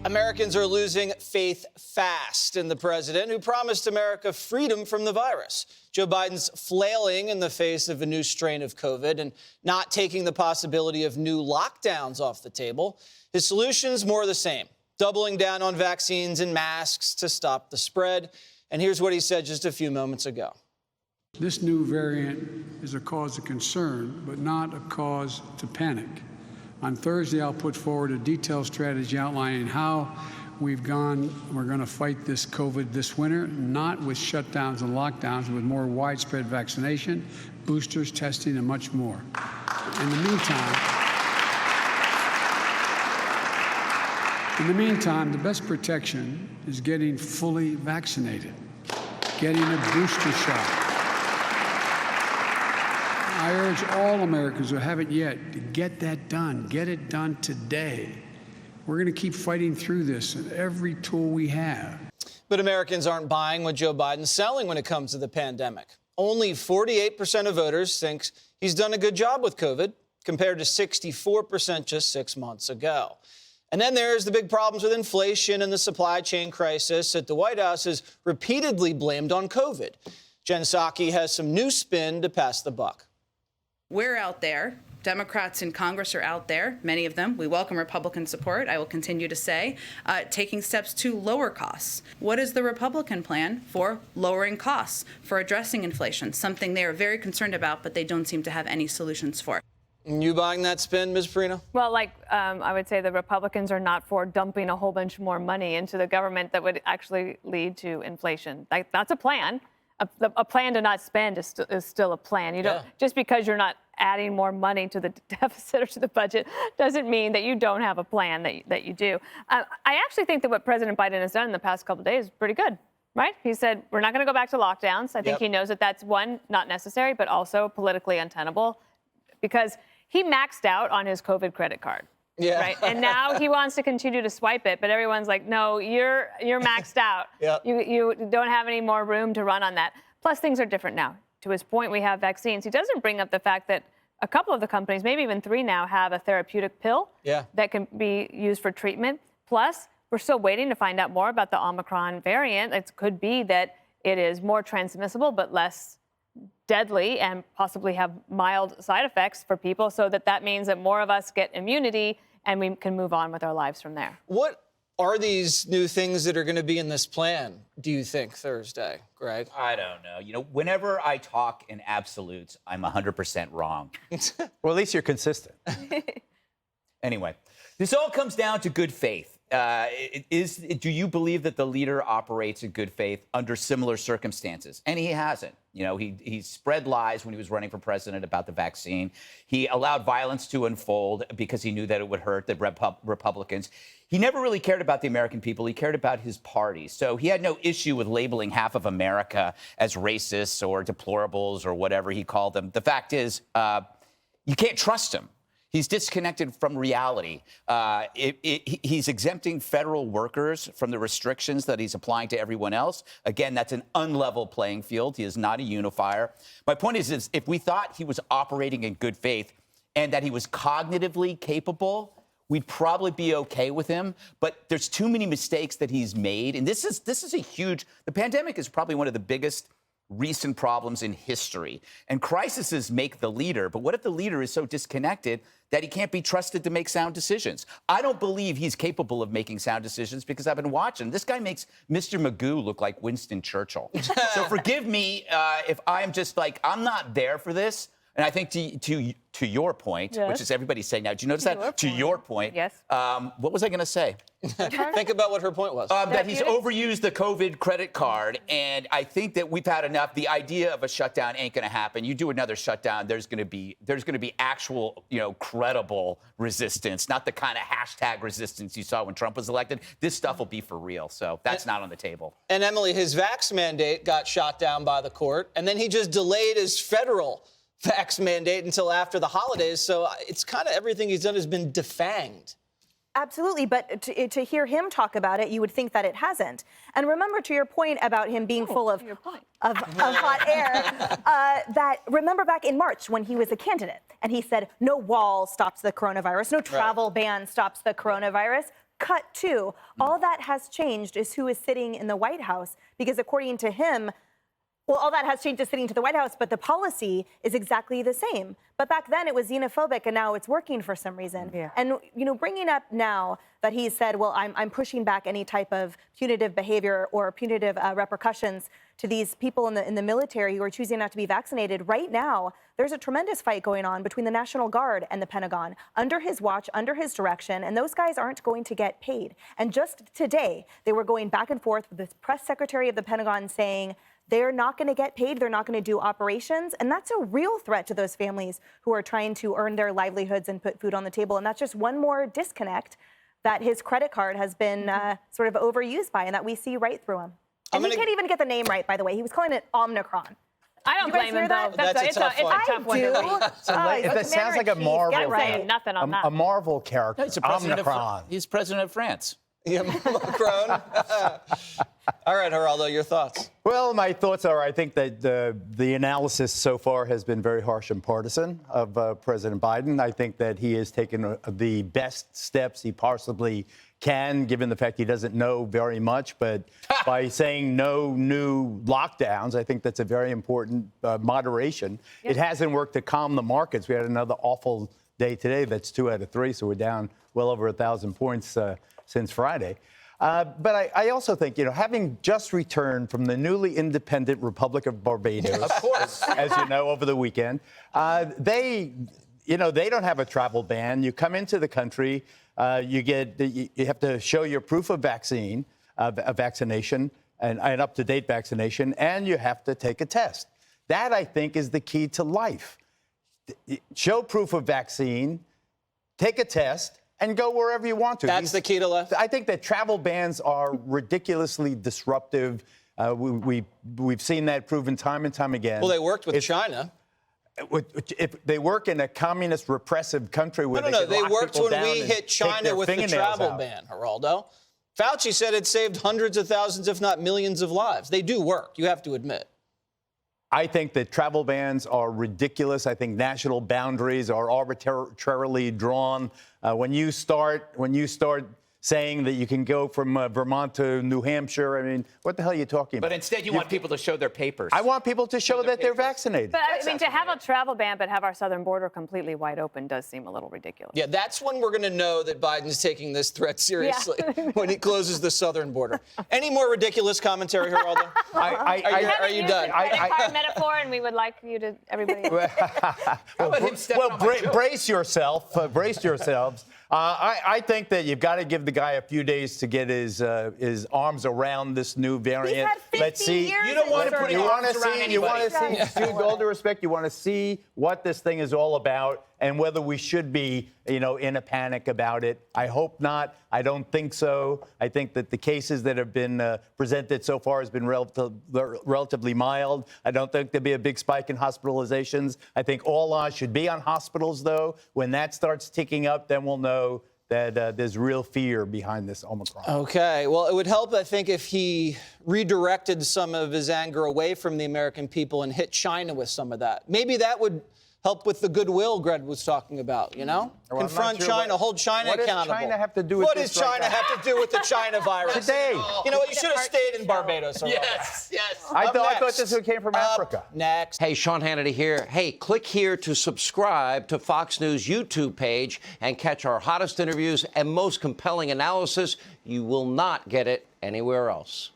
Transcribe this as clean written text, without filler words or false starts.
Americans are losing faith fast in the president who promised America freedom from the virus. Joe Biden's flailing in the face of a new strain of COVID and not taking the possibility of new lockdowns off the table. His solution's more of the same, doubling down on vaccines and masks to stop the spread. And here's what he said just a few moments ago. This new variant is a cause of concern, but not a cause to panic. On Thursday, I'll put forward a detailed strategy outlining how we're going to fight this COVID this winter, not with shutdowns and lockdowns, with more widespread vaccination, boosters, testing, and much more. In the meantime, the best protection is getting fully vaccinated, getting a booster shot. I urge all Americans who haven't yet to get that done. Get it done today. We're going to keep fighting through this with every tool we have. But Americans aren't buying what Joe Biden's selling when it comes to the pandemic. Only 48% of voters think he's done a good job with COVID, compared to 64% just 6 months ago. And then there's the big problems with inflation and the supply chain crisis that the White House has repeatedly blamed on COVID. Jen Psaki has some new spin to pass the buck. We're out there. Democrats in Congress are out there, many of them. We welcome Republican support, I will continue to say, taking steps to lower costs. What is the Republican plan for lowering costs, for addressing inflation, something they are very concerned about, but they don't seem to have any solutions for? You buying that spin, Ms. Perino? Well, I would say the Republicans are not for dumping a whole bunch more money into the government that would actually lead to inflation. That's a plan. A plan to not spend is still a plan. You don't just because you're not adding more money to the deficit or to the budget doesn't mean that you don't have a plan that you do. I actually think that what President Biden has done in the past couple of days is pretty good, right? He said we're not going to go back to lockdowns. I think he knows that that's, one, not necessary, but also politically untenable, because he maxed out on his COVID credit card. Yeah. Right. And now he wants to continue to swipe it, but everyone's like, no, you're maxed out. You don't have any more room to run on that. Plus, things are different now. To his point, we have vaccines. He doesn't bring up the fact that a couple of the companies, maybe even 3 now, have a therapeutic pill that can be used for treatment. Plus, we're still waiting to find out more about the Omicron variant. It could be that it is more transmissible, but less deadly and possibly have mild side effects for people, so that means that more of us get immunity and we can move on with our lives from there. What are these new things that are going to be in this plan, do you think, Thursday, Greg? I don't know. You know, whenever I talk in absolutes, I'm 100% wrong. Well, at least you're consistent. Anyway, this all comes down to good faith. Do you believe that the leader operates in good faith under similar circumstances? And he hasn't. You know, he spread lies when he was running for president about the vaccine. He allowed violence to unfold because he knew that it would hurt the Republicans. He never really cared about the American people. He cared about his party. So he had no issue with labeling half of America as racists or deplorables or whatever he called them. The fact is, you can't trust him. He's disconnected from reality. He's exempting federal workers from the restrictions that he's applying to everyone else. Again, that's an unlevel playing field. He is not a unifier. My point is if we thought he was operating in good faith and that he was cognitively capable, we'd probably be okay with him. But there's too many mistakes that he's made. And this is a huge, the pandemic is probably one of the biggest recent problems in history. And crises make the leader. But what if the leader is so disconnected that he can't be trusted to make sound decisions? I don't believe he's capable of making sound decisions because I've been watching. This guy makes Mr. Magoo look like Winston Churchill. So forgive me if I'm just like, I'm not there for this. And I think to your point, which is everybody's saying now, do you notice that? To your point. Yes. What was I going to say? Think about what her point was. That he's overused the COVID credit card. And I think that we've had enough. The idea of a shutdown ain't going to happen. You do another shutdown, there's going to be actual, credible resistance, not the kind of hashtag resistance you saw when Trump was elected. This stuff will be for real. So that's not on the table. And Emily, his vax mandate got shot down by the court, and then he just delayed his federal vax mandate until after the holidays. So it's kind of everything he's done has been defanged. Absolutely, but to hear him talk about it, you would think that it hasn't. And remember, to your point about him being full of hot air, that remember back in March when he was a candidate and he said no wall stops the coronavirus, no travel ban stops the coronavirus. Cut to, all that has changed is who is sitting in the White House, because according to him, well, all that has changed is sitting to the White House, but the policy is exactly the same. But back then it was xenophobic, and now it's working for some reason. Yeah. And, bringing up now that he said, well, I'm pushing back any type of punitive behavior or punitive repercussions to these people in the military who are choosing not to be vaccinated. Right now, there's a tremendous fight going on between the National Guard and the Pentagon under his watch, under his direction, and those guys aren't going to get paid. And just today, they were going back and forth with the press secretary of the Pentagon saying, they're not going to get paid. They're not going to do operations. And that's a real threat to those families who are trying to earn their livelihoods and put food on the table. And that's just one more disconnect that his credit card has been sort of overused by, and that we see right through him. And he can't even get the name right, by the way. He was calling it Omicron. I don't blame him, though. That's a tough one. It's a tough one to read. That sounds like a Marvel. Get right. Nothing on that. A Marvel character. He's the president Omicron. he's president of France. Yeah, Macron. All right, Geraldo, your thoughts. Well, my thoughts are I think that the analysis so far has been very harsh and partisan of President Biden. I think that he has taken the best steps he possibly can, given the fact he doesn't know very much. But by saying no new lockdowns, I think that's a very important moderation. Yep. It hasn't worked to calm the markets. We had another awful day today. That's 2 out of 3, so we're down well over 1,000 points since Friday. But I also think, having just returned from the newly independent Republic of Barbados, of course, as you know, over the weekend, they don't have a travel ban. You come into the country, you have to show your proof of vaccination, and up-to-date vaccination, and you have to take a test. That, I think, is the key to life. Show proof of vaccine, take a test, and go wherever you want to. That's the key to life? I think that travel bans are ridiculously disruptive. We've seen that proven time and time again. Well, they worked with China. If they work in a communist, repressive country where They worked when we hit China with the travel ban, Geraldo. Fauci said it saved hundreds of thousands, if not millions of lives. They do work, you have to admit. I think that travel bans are ridiculous. I think national boundaries are arbitrarily drawn. When you start saying that you can go from Vermont to New Hampshire, I mean, what the hell are you talking about? But instead, you want people to show their papers. I want people to show that they're vaccinated. But I mean, to have a travel ban but have our southern border completely wide open does seem a little ridiculous. Yeah, that's when we're going to know that Biden's taking this threat seriously, when he closes the southern border. Any more ridiculous commentary, Geraldo? Are you done? Credit card metaphor, and we would like you to, everybody. How about him stepping on my joke? Brace yourself. Brace yourselves. I think that you've got to give the guy a few days to get his arms around this new variant. He's had 50 Let's see. years You don't want to put You your want arms to around see. anybody. You want to see. With all due respect, you want to see what this thing is all about and whether we should be, in a panic about it. I hope not. I don't think so. I think that the cases that have been presented so far has been relatively mild. I don't think there'll be a big spike in hospitalizations. I think all eyes should be on hospitals, though. When that starts ticking up, then we'll know that there's real fear behind this Omicron. Okay. Well, it would help, I think, if he redirected some of his anger away from the American people and hit China with some of that. Maybe that would help with the goodwill Greg was talking about, Well, confront China, hold China accountable. What does China have to do with What this does China have to do with the China virus? Today. You know what? You should have stayed in Barbados. Yes. I thought this came from Africa. Next. Hey, Sean Hannity here. Hey, click here to subscribe to Fox News YouTube page and catch our hottest interviews and most compelling analysis. You will not get it anywhere else.